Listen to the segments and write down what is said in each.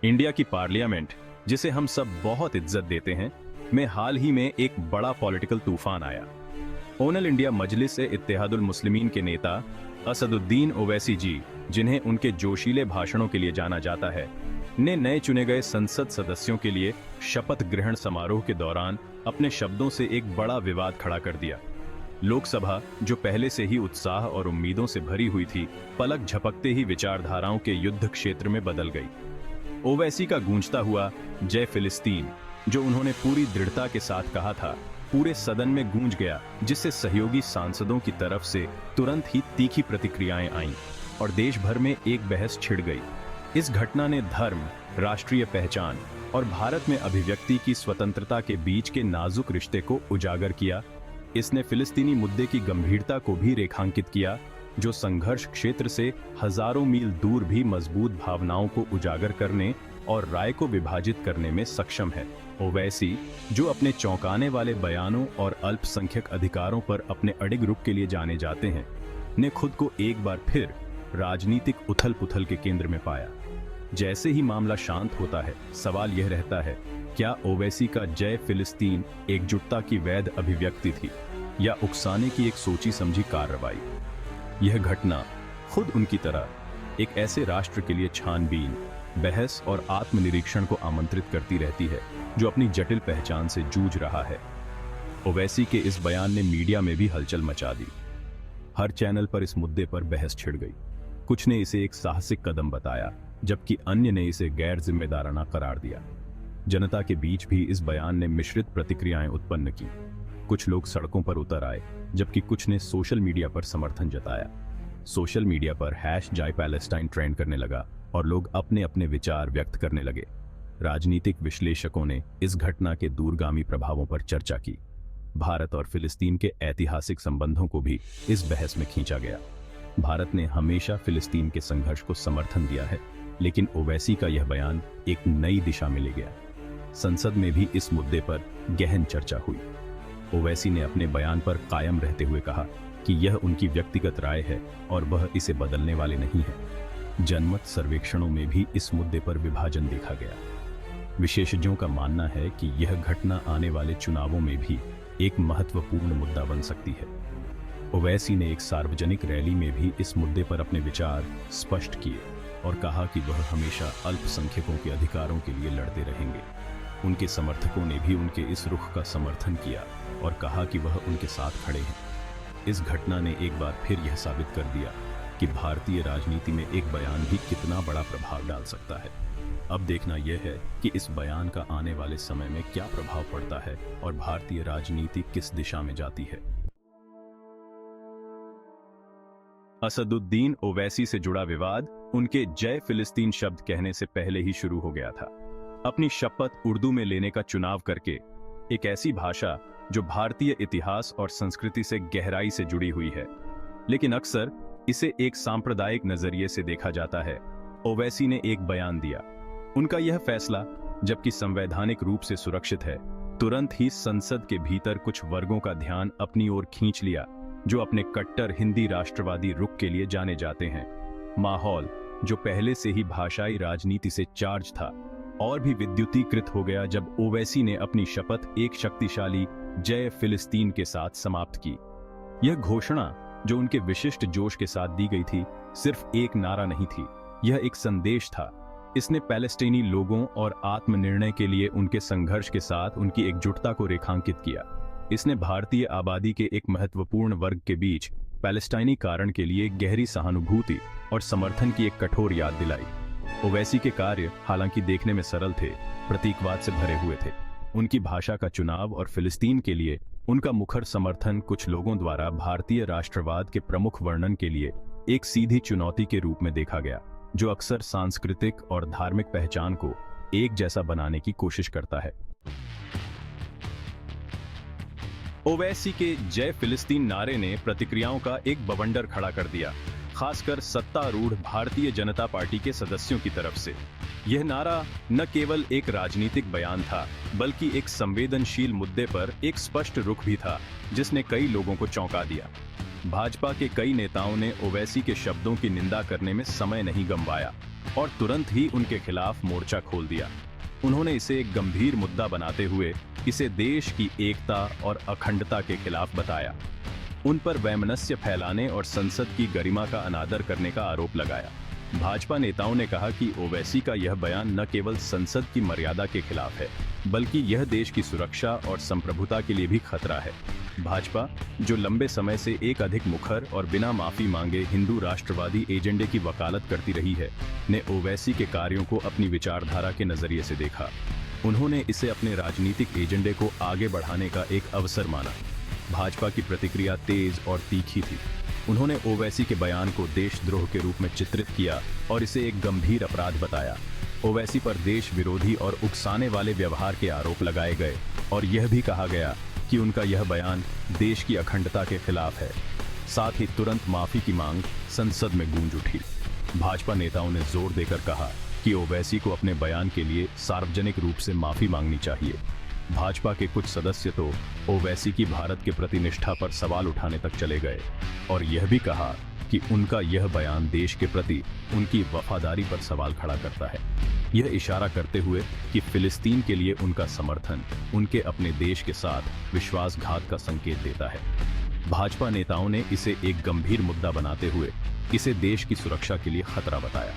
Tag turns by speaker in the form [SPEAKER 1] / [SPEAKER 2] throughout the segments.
[SPEAKER 1] India की parliament, जिसे हम सब बहुत इज्जत देते हैं, में हाल ही में एक बड़ा पॉलिटिकल तूफान आया। ओनल इंडिया मजलिस इत्तेहादुल मुस्लिमीन के नेता असदुद्दीन ओवैसी जी, जिन्हें उनके जोशीले भाषणों के लिए जाना जाता है, ने नए चुने गए संसद सदस्यों के लिए शपथ ग्रहण समारोह के दौरान अपने शब्दों से एक बड़ा विवाद खड़ा कर दिया। लोकसभा, जो पहले से ही उत्साह और उम्मीदों से भरी हुई थी, पलक झपकते ही विचारधाराओं के युद्ध क्षेत्र में बदल गई। ओवैसी का गूंजता हुआ जय फिलिस्तीन, जो उन्होंने पूरी दृढ़ता के साथ कहा था, पूरे सदन में गूंज गया, जिससे सहयोगी सांसदों की तरफ से तुरंत ही तीखी प्रतिक्रियाएं आईं और देश भर में एक बहस छिड़ गई। इस घटना ने धर्म, राष्ट्रीय पहचान और भारत में अभिव्यक्ति की स्वतंत्रता के बीच के नाजुक रिश्ते को उजागर किया। इसने फिलिस्तीनी मुद्दे की गंभीरता को भी रेखांकित किया, जो संघर्ष क्षेत्र से हजारों मील दूर भी मजबूत भावनाओं को उजागर करने और राय को विभाजित करने में सक्षम है। ओवैसी, जो अपने चौंकाने वाले बयानों और अल्पसंख्यक अधिकारों पर अपने अडिग रुख के लिए जाने जाते हैं, ने खुद को एक बार फिर राजनीतिक उथल-पुथल के केंद्र में पाया। जैसे ही मामला शांत होता है, सवाल यह रहता है, क्या ओवैसी का जय फिलिस्तीन एकजुटता की वैध अभिव्यक्ति थी या उकसाने की एक सोची समझी कार्रवाई? यह घटना खुद उनकी तरह एक ऐसे राष्ट्र के लिए छानबीन, बहस और आत्मनिरीक्षण को आमंत्रित करती रहती है, जो अपनी जटिल पहचान से जूझ रहा है। ओवैसी के इस बयान ने मीडिया में भी हलचल मचा दी। हर चैनल पर इस मुद्दे पर बहस छिड़ गई। कुछ ने इसे एक साहसिक कदम बताया, जबकि अन्य ने इसे गैर जिम्मेदाराना करार दिया। जनता के बीच भी इस बयान ने मिश्रित प्रतिक्रियाएं उत्पन्न की। कुछ लोग सड़कों पर उतर आए, जबकि कुछ ने सोशल मीडिया पर समर्थन जताया। सोशल मीडिया पर #JaiPalestine ट्रेंड करने लगा और लोग अपने अपने विचार व्यक्त करने लगे। राजनीतिक विश्लेषकों ने इस घटना के दूरगामी प्रभावों पर चर्चा की। भारत और फिलिस्तीन के ऐतिहासिक संबंधों को भी इस बहस में खींचा गया। भारत ने हमेशा फिलिस्तीन के संघर्ष को समर्थन दिया है, लेकिन ओवैसी का यह बयान एक नई दिशा में ले गया। संसद में भी इस मुद्दे पर गहन चर्चा हुई। ओवैसी ने अपने बयान पर कायम रहते हुए कहा कि यह उनकी व्यक्तिगत राय है और वह इसे बदलने वाले नहीं हैं। जनमत सर्वेक्षणों में भी इस मुद्दे पर विभाजन देखा गया। विशेषज्ञों का मानना है कि यह घटना आने वाले चुनावों में भी एक महत्वपूर्ण मुद्दा बन सकती है। ओवैसी ने एक सार्वजनिक रैली में भी इस मुद्दे पर अपने विचार स्पष्ट किए और कहा कि वह हमेशा अल्पसंख्यकों के अधिकारों के लिए लड़ते रहेंगे। उनके समर्थकों ने भी उनके इस रुख का समर्थन किया और कहा कि वह उनके साथ खड़े हैं। इस घटना ने एक बार फिर यह साबित कर दिया कि भारतीय राजनीति में एक बयान भी कितना बड़ा प्रभाव डाल सकता है। अब देखना यह है कि इस बयान का आने वाले समय में क्या प्रभाव पड़ता है और भारतीय राजनीति किस दिशा में जाती है। असदुद्दीन ओवैसी से जुड़ा विवाद उनके जय फिलिस्तीन शब्द कहने से पहले ही शुरू हो गया था। अपनी शपथ उर्दू में लेने का चुनाव करके, एक ऐसी भाषा जो भारतीय इतिहास और संस्कृति से गहराई से जुड़ी हुई है, लेकिन अक्सर इसे एक सांप्रदायिक नजरिए से देखा जाता है, ओवैसी ने एक बयान दिया। उनका यह फैसला, जबकि संवैधानिक रूप से सुरक्षित है, तुरंत ही संसद के भीतर कुछ वर्गों का ध्यान अपनी ओर खींच लिया, जो अपने कट्टर हिंदी राष्ट्रवादी रुख के लिए जाने जाते हैं। माहौल, जो पहले से ही भाषाई राजनीति से चार्ज था, और भी विद्युतीकृत हो गया जब ओवैसी ने अपनी शपथ एक शक्तिशाली जय फिलिस्तीन के साथ समाप्त की। यह घोषणा, जो उनके विशिष्ट जोश के साथ दी गई थी, सिर्फ एक नारा नहीं थी, यह एक संदेश था। इसने पैलेस्टीनी लोगों और आत्मनिर्णय के लिए उनके संघर्ष के साथ उनकी एकजुटता को रेखांकित किया। इसने भारतीय आबादी के एक महत्वपूर्ण वर्ग के बीच पैलेस्टाइनी कारण के लिए गहरी सहानुभूति और समर्थन की एक कठोर याद दिलाई। ओवैसी के कार्य, हालांकि देखने में सरल थे, प्रतीकवाद से भरे हुए थे। उनकी भाषा का चुनाव और फिलिस्तीन के लिए उनका मुखर समर्थन कुछ लोगों द्वारा भारतीय राष्ट्रवाद के प्रमुख वर्णन के लिए एक सीधी चुनौती के रूप में देखा गया, जो अक्सर सांस्कृतिक और धार्मिक पहचान को एक जैसा बनाने की कोशिश करता है। ओवैसी के जय फिलिस्तीन नारे ने प्रतिक्रियाओं का एक बवंडर खड़ा कर दिया, खासकर सत्तारूढ़ भारतीय जनता पार्टी के सदस्यों की तरफ से। यह नारा न केवल एक राजनीतिक बयान था, बल्कि एक संवेदनशील मुद्दे पर एक स्पष्ट रुख भी था, जिसने कई लोगों को चौंका दिया। भाजपा के कई नेताओं ने ओवैसी के शब्दों की निंदा करने में समय नहीं गंवाया। और तुरंत ही उनके खिलाफ मोर्चा खोल दिया। उन्होंने इसे एक गंभीर मुद्दा बनाते हुए इसे देश की एकता और अखंडता के खिलाफ बताया। उन पर वैमनस्य फैलाने और संसद की गरिमा का अनादर करने का आरोप लगाया। भाजपा नेताओं ने कहा कि ओवैसी का यह बयान न केवल संसद की मर्यादा के खिलाफ है, बल्कि यह देश की सुरक्षा और संप्रभुता के लिए भी खतरा है। भाजपा, जो लंबे समय से एक अधिक मुखर और बिना माफी मांगे हिंदू राष्ट्रवादी एजेंडे की वकालत करती रही है, ने ओवैसी के कार्यों को अपनी विचारधारा के नजरिए से देखा। उन्होंने इसे अपने राजनीतिक एजेंडे को आगे बढ़ाने का एक अवसर माना। भाजपा की प्रतिक्रिया तेज और तीखी थी। उन्होंने ओवैसी के बयान को देशद्रोह के रूप में चित्रित किया और इसे एक गंभीर अपराध बताया। ओवैसी पर देश विरोधी और उकसाने वाले व्यवहार के आरोप लगाए गए और यह भी कहा गया कि उनका यह बयान देश की अखंडता के खिलाफ है। साथ ही तुरंत माफी की मांग संसद में गूंज उठी। भाजपा नेताओं ने जोर देकर कहा कि ओवैसी को अपने बयान के लिए सार्वजनिक रूप से माफी मांगनी चाहिए। भाजपा के कुछ सदस्य तो ओवैसी की भारत के प्रति निष्ठा पर सवाल उठाने तक चले गए और यह भी कहा कि उनका यह बयान देश के प्रति उनकी वफादारी पर सवाल खड़ा करता है। यह इशारा करते हुए कि फिलिस्तीन के लिए उनका समर्थन उनके अपने देश के साथ विश्वासघात का संकेत देता है। भाजपा नेताओं ने इसे एक गंभीर मुद्दा बनाते हुए इसे देश की सुरक्षा के लिए खतरा बताया।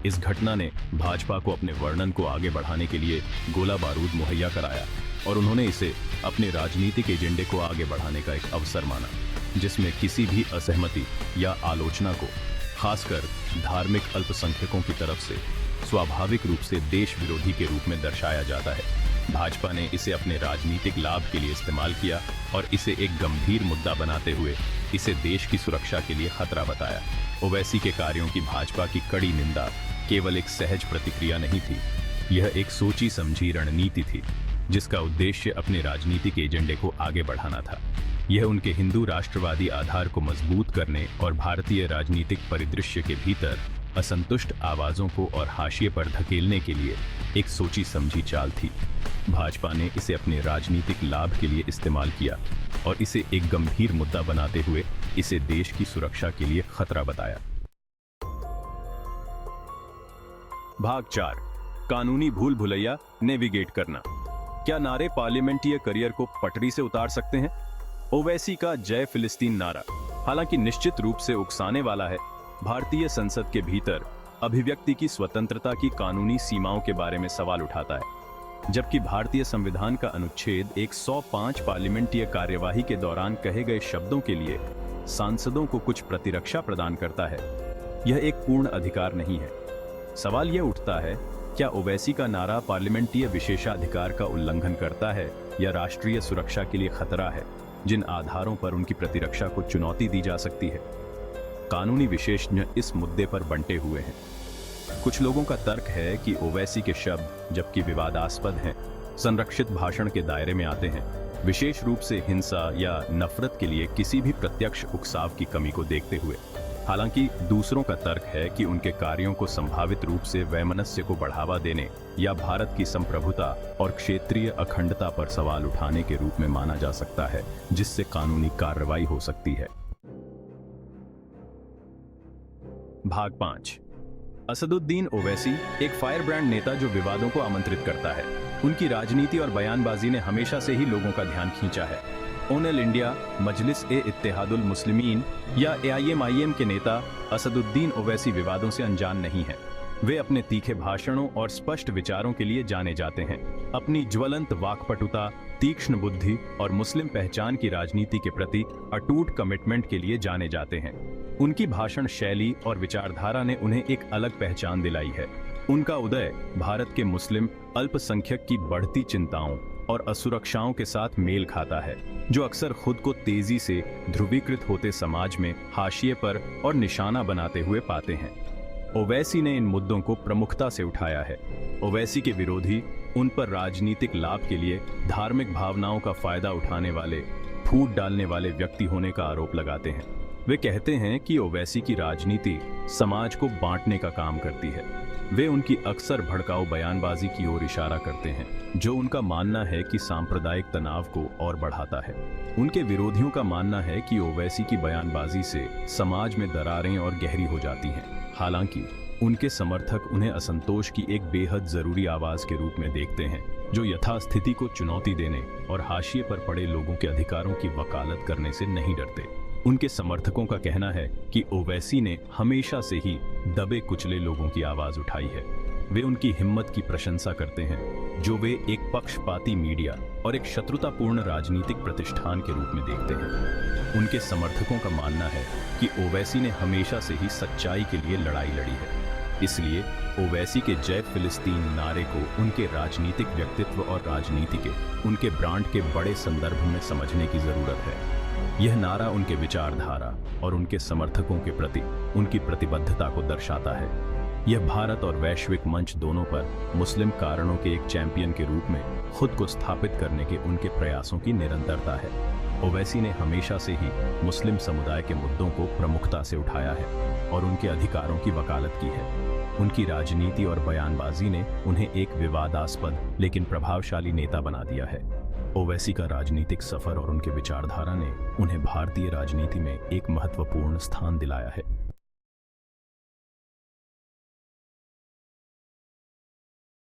[SPEAKER 1] इस घटना ने भाजपा को अपने वर्णन को आगे बढ़ाने के लिए गोला बारूद मुहैया कराया और उन्होंने इसे अपने राजनीतिक एजेंडे को आगे बढ़ाने का एक अवसर माना, जिसमें किसी भी असहमति या आलोचना को, खासकर धार्मिक अल्पसंख्यकों की तरफ से, स्वाभाविक रूप से देश विरोधी के रूप में दर्शाया जाता है। भाजपा ने इसे अपने राजनीतिक लाभ के लिए इस्तेमाल किया और इसे एक गंभीर मुद्दा बनाते हुए इसे देश की सुरक्षा के लिए खतरा बताया। ओवैसी के कार्यों की भाजपा की कड़ी निंदा केवल एक सहज प्रतिक्रिया नहीं थी, यह एक सोची समझी रणनीति थी, जिसका उद्देश्य अपने राजनीतिक एजेंडे को आगे बढ़ाना था। यह उनके हिंदू राष्ट्रवादी आधार को मजबूत करने और भारतीय राजनीतिक परिदृश्य के भीतर असंतुष्ट आवाजों को और हाशिए पर धकेलने के लिए एक सोची समझी चाल थी। भाजपा ने इसे अपने राजनीतिक लाभ के लिए इस्तेमाल किया और इसे एक गंभीर मुद्दा बनाते हुए इसे देश की सुरक्षा के लिए खतरा बताया। भाग 4, कानूनी भूल भुलैया नेविगेट करना। क्या नारे पार्लियामेंटीय करियर को पटरी से उतार सकते हैं? ओवैसी का जय फिलिस्तीन नारा, हालांकि निश्चित रूप से उकसाने वाला है, भारतीय संसद के भीतर अभिव्यक्ति की स्वतंत्रता की कानूनी सीमाओं के बारे में सवाल उठाता है। जबकि भारतीय संविधान का अनुच्छेद 105 पार्लियामेंटीय कार्यवाही के दौरान कहे गए शब्दों के लिए सांसदों को कुछ प्रतिरक्षा प्रदान करता है, यह एक पूर्ण अधिकार नहीं है। सवाल यह उठता है, क्या ओवैसी का नारा पार्लियामेंटीय विशेषाधिकार का उल्लंघन करता है या राष्ट्रीय सुरक्षा के लिए खतरा है, जिन आधारों पर उनकी प्रतिरक्षा को चुनौती दी जा सकती है? कानूनी विशेषज्ञ इस मुद्दे पर बंटे हुए हैं। कुछ लोगों का तर्क है कि ओवैसी के शब्द, जबकि विवादास्पद हैं, संरक्षित भाषण के दायरे में आते हैं, विशेष रूप से हिंसा या नफरत के लिए किसी भी प्रत्यक्ष उकसाव की कमी को देखते हुए। हालांकि दूसरों का तर्क है कि उनके कार्यों को संभावित रूप से वैमनस्य को बढ़ावा देने या भारत की संप्रभुता और क्षेत्रीय अखंडता पर सवाल उठाने के रूप में माना जा सकता है, जिससे कानूनी कार्रवाई हो सकती है। भाग 5, असदुद्दीन ओवैसी एक फायरब्रांड नेता जो विवादों को आमंत्रित करता है। उनकी राजनीति और बयानबाजी ने हमेशा से ही लोगों का ध्यान खींचा है। ओनल इंडिया, मजलिस-ए-इत्तेहादुल मुस्लिमीन या AIM-IM के नेता असदुद्दीन ओवैसी विवादों से अनजान नहीं है। वे अपने तीखे भाषणों और स्पष्ट विचारों के लिए जाने जाते हैं। अपनी ज्वलंत वाक्पटुता, तीक्ष्ण बुद्धि और मुस्लिम पहचान की राजनीति के प्रति अटूट कमिटमेंट के लिए जाने जाते हैं। उनकी भाषण शैली और विचारधारा ने उन्हें एक अलग पहचान दिलाई है। उनका उदय भारत के मुस्लिम अल्पसंख्यक की बढ़ती चिंताओं और असुरक्षाओं के साथ मेल खाता है, जो अक्सर खुद को तेजी से ध्रुवीकृत होते समाज में हाशिए पर और निशाना बनाते हुए पाते हैं। ओवैसी ने इन मुद्दों को प्रमुखता से उठाया है। ओवैसी के विरोधी उन पर राजनीतिक लाभ के लिए धार्मिक भावनाओं का फायदा उठाने वाले, फूट डालने वाले व्यक्ति होने का आरोप लगाते हैं। वे कहते हैं कि ओवैसी की राजनीति समाज को बांटने का काम करती है। वे उनकी अक्सर भड़काऊ बयानबाजी की ओर इशारा करते हैं, जो उनका मानना है कि सांप्रदायिक तनाव को और बढ़ाता है। उनके विरोधियों का मानना है कि ओवैसी की बयानबाजी से समाज में दरारें और गहरी हो जाती हैं। हालांकि उनके समर्थक उन्हें असंतोष की एक बेहद जरूरी आवाज के रूप में देखते हैं, जो यथास्थिति को चुनौती देने और हाशिए पर पड़े लोगों के अधिकारों की वकालत करने से नहीं डरते। उनके समर्थकों का कहना है कि ओवैसी ने हमेशा से ही दबे कुचले लोगों की आवाज उठाई है। वे उनकी हिम्मत की प्रशंसा करते हैं, जो वे एक पक्षपाती मीडिया और एक शत्रुतापूर्ण राजनीतिक प्रतिष्ठान के रूप में देखते हैं। उनके समर्थकों का मानना है कि ओवैसी ने हमेशा से ही सच्चाई के लिए लड़ाई लड़ी है, इसलिए ओवैसी के जय फिलिस्तीन नारे को उनके राजनीतिक व्यक्तित्व और राजनीति के उनके ब्रांड के बड़े संदर्भ में समझने की जरूरत है। यह नारा उनके विचारधारा और उनके समर्थकों के प्रति उनकी प्रतिबद्धता को दर्शाता है। यह भारत और वैश्विक मंच दोनों पर मुस्लिम कारणों के एक चैंपियन के रूप में खुद को स्थापित करने के उनके प्रयासों की निरंतरता है। ओवैसी ने हमेशा से ही मुस्लिम समुदाय के मुद्दों को प्रमुखता से उठाया है और उनके अधिकारों की वकालत की है। उनकी राजनीति और बयानबाजी ने उन्हें एक विवादास्पद लेकिन प्रभावशाली नेता बना दिया है। ओवैसी का राजनीतिक सफर और उनके विचारधारा ने उन्हें भारतीय राजनीति में एक महत्वपूर्ण स्थान दिलाया है।